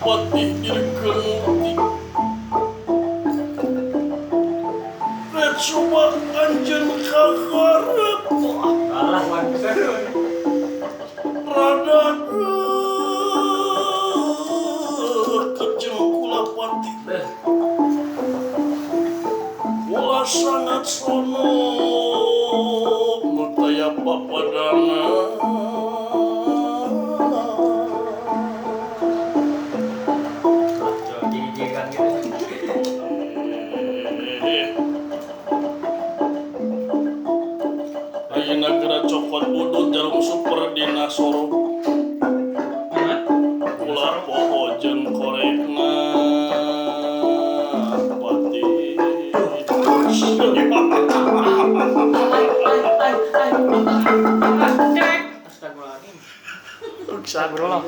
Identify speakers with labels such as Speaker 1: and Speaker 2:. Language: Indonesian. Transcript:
Speaker 1: patih dirkemuti red coba anjen kakarep
Speaker 2: Kalah wancer.
Speaker 1: rada kejeng kula patih kula sangat sono mutaya papadana
Speaker 2: Jijik-jijikan gitu.
Speaker 1: Ayeuna geura cokot udut jarum super dina sorok kula poho jeung korekna pati
Speaker 2: Astagfirullahaladzim.
Speaker 3: Astagfirullah.